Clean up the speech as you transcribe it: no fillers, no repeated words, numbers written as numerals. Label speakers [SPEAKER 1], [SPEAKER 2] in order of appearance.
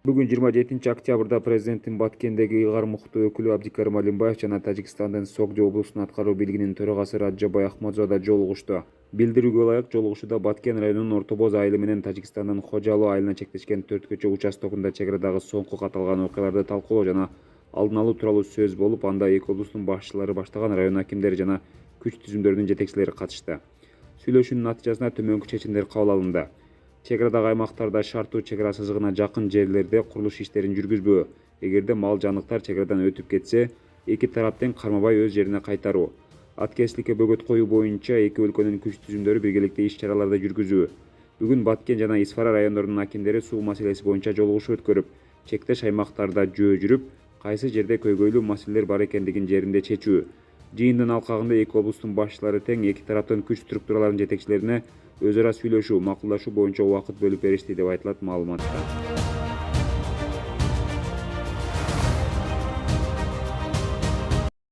[SPEAKER 1] Бүгүн 27 октябрда президенттин Баткендеги ыйгар муктуу өкүлү Абдикарим Алимбаев жана Тажикстандын Согдо облусунун аткаруу бийлигинин төрагасы Раджабай Ахмадзода жолугушту. Билдирүүгө ылайык, жолугушууда Баткен районунун Орто Боз айылы менен Тажикстандын Хочалуу айылына чектешкен 4 көчө участогунда чек арадагы соңку катталган окуяларды талкуулоо жана алдын алуу тууралуу сөз болуп, анда эки облустун башчылары баштаган район акимдери жана күч түзүмдөрүнүн жетекчилери катышты. Сүйлөшүүнүн натыйжасында төмөнкү чечимдер кабыл алынды. Чек арадагы аймактарда шарттуу чек ара сызыгына жакын жерлерде курулуш иштерин жүргүзбөө, эгерде мал жаныктар чек арадан өтүп кетсе, эки тараптын кармабай өз жерине кайтаруу, аткезчиликке бөгөт коюу боюнча эки өлкөнүн күч түзүмдөрү биргеликте иш-чараларды жүргүзүү. Бүгүн Баткен жана Исфара райондорунун акимдери суу маселеси боюнча жолугушуу өткөрүп, чектеш аймактарда жөө жүрүп, кайсы жерде көйгөйлүү маселелер бар экендигин жеринде чечүү. Жыйындын алкагында эки облустун башчылары тең эки тараптын күч структураларынын жетекчилерине өз ара сүйлөшүү, макулдашуу боюнча убакыт бөлүп беришти деп айтылат маалыматта.